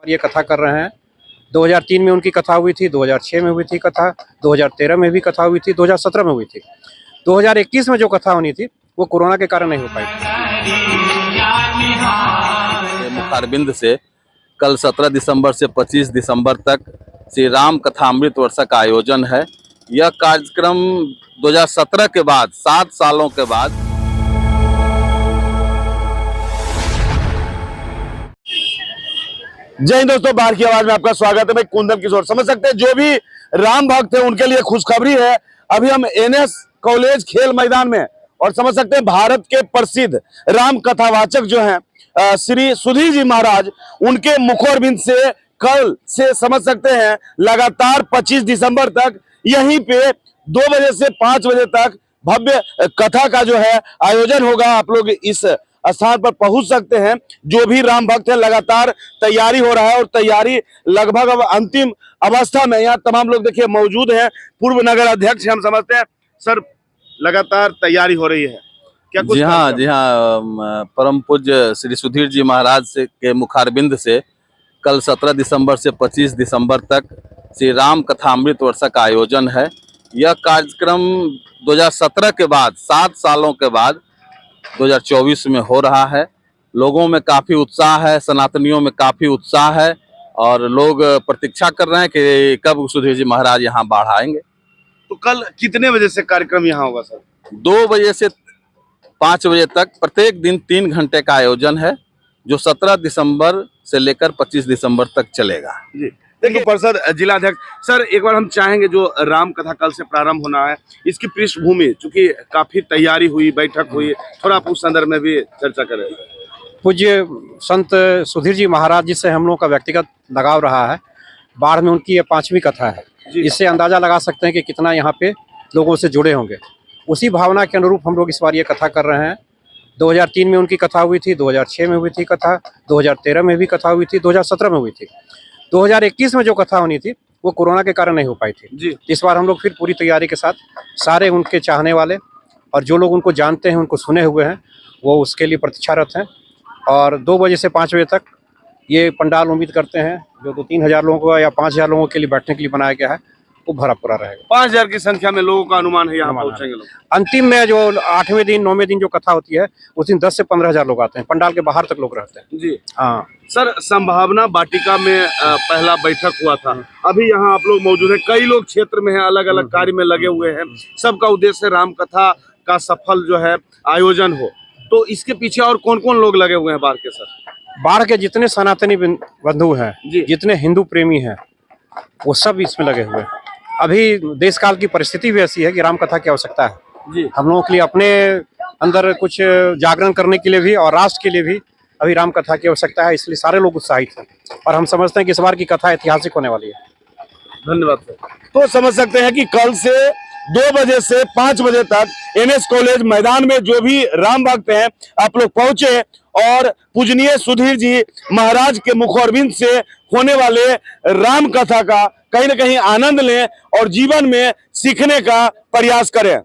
ये कथा कर रहे हैं। 2003 में उनकी कथा हुई थी, 2006 में हुई थी कथा, 2013 में भी कथा हुई थी, 2017 में हुई थी। 2021 में जो कथा होनी थी वो कोरोना के कारण नहीं हो पाई। मुखारबिंद से कल 17 दिसंबर से 25 दिसंबर तक श्री राम कथा अमृत वर्ष का आयोजन है। यह कार्यक्रम 2017 के बाद 7 सालों के बाद जय हिंद दोस्तों, बाहर की आवाज में आपका स्वागत है। मैं कुंदन किशोर। समझ सकते हैं जो भी राम भक्त है उनके लिए खुशखबरी है। अभी हम एनएस कॉलेज खेल मैदान में और समझ सकते हैं भारत के प्रसिद्ध राम कथावाचक जो हैं श्री सुधीर जी महाराज, उनके मुखोरबिंद से कल से समझ सकते हैं लगातार 25 दिसंबर तक यहीं पे 2 बजे से 5 बजे तक भव्य कथा का जो है आयोजन होगा। आप लोग इस स्थान पर पहुंच सकते हैं। जो भी राम भक्त है लगातार तैयारी हो रहा है और तैयारी लगभग अब अंतिम अवस्था में। यहाँ तमाम लोग देखिए मौजूद हैं। पूर्व नगर अध्यक्ष हम समझते हैं सर, लगातार तैयारी हो रही है क्या? कुछ जी हाँ, परम पूज्य श्री सुधीर जी महाराज से के मुखारबिंद से कल 17 दिसंबर से 25 दिसंबर तक श्री राम कथा अमृत वर्ष का आयोजन है। यह कार्यक्रम 2017 के बाद 7 सालों के बाद 2024 में हो रहा है। लोगों में काफ़ी उत्साह है, सनातनियों में काफ़ी उत्साह है और लोग प्रतीक्षा कर रहे हैं कि कब सुधीर जी महाराज यहाँ बाढ़ आएंगे। तो कल कितने बजे से कार्यक्रम यहाँ होगा सर? 2 बजे से 5 बजे तक प्रत्येक दिन 3 घंटे का आयोजन है, जो 17 दिसंबर से लेकर 25 दिसंबर तक चलेगा। जी देखिए, परिषद जिलाध्यक्ष सर, एक बार हम चाहेंगे जो राम कथा कल से प्रारंभ होना है, इसकी पृष्ठभूमि, चूंकि काफी तैयारी हुई, बैठक हुई, थोड़ा आप उस संदर्भ में भी चर्चा करें। पूज्य संत सुधीर जी महाराज जी से हम लोगों का व्यक्तिगत लगाव रहा है। बाढ़ में उनकी ये 5वीं कथा है। इससे अंदाजा लगा सकते हैं कि कितना यहाँ पे लोगों से जुड़े होंगे। उसी भावना के अनुरूप हम लोग इस बार ये कथा कर रहे हैं। 2003 में उनकी कथा हुई थी, 2006 में हुई थी कथा, 2013 में भी कथा हुई थी, 2017 में हुई थी। 2021 में जो कथा होनी थी वो कोरोना के कारण नहीं हो पाई थी जी। इस बार हम लोग फिर पूरी तैयारी के साथ सारे उनके चाहने वाले और जो लोग उनको जानते हैं, उनको सुने हुए हैं, वो उसके लिए प्रतीक्षारत हैं। और 2 बजे से 5 बजे तक ये पंडाल उम्मीद करते हैं जो 2-3 हज़ार लोगों को या 5 हज़ार लोगों के लिए बैठने के लिए बनाया गया है, वो भरा पूरा रहेगा। 5,000 की संख्या में लोगों का अनुमान है यहाँ पहुँचेंगे लोग। अंतिम में जो 8वें दिन 9वें दिन जो कथा होती है उस दिन 10 से 15 हज़ार लोग आते हैं। पंडाल के बाहर तक लोग रहते हैं जी। हाँ सर, संभावना वाटिका में पहला बैठक हुआ था, अभी यहाँ आप लोग मौजूद हैं। कई लोग क्षेत्र में हैं, अलग अलग कार्य में लगे हुए हैं। सबका उद्देश्य राम कथा का सफल जो है आयोजन हो। तो इसके पीछे और कौन कौन लोग लगे हुए हैं बाढ़ के? सर, बाढ़ के जितने सनातनी बंधु हैं, जितने हिंदू प्रेमी हैं, वो सब इसमें लगे हुए हैं। अभी देश काल की परिस्थिति भी ऐसी है कि राम कथा की आवश्यकता है जी। हम लोगों के लिए अपने अंदर कुछ जागरण करने के लिए भी और राष्ट्र के लिए भी अभी राम कथा की आवश्यकता है। इसलिए सारे लोग उत्साहित हैं और हम समझते हैं कि इस बार की कथा ऐतिहासिक होने वाली है। धन्यवाद सर। तो समझ सकते हैं कि कल से 2 बजे से 5 बजे तक एनएस कॉलेज मैदान में जो भी राम भक्त हैं आप लोग पहुंचे और पूजनीय सुधीर जी महाराज के मुखोरबिंद से होने वाले राम कथा का कहीं न कहीं आनंद लें और जीवन में सीखने का प्रयास करें।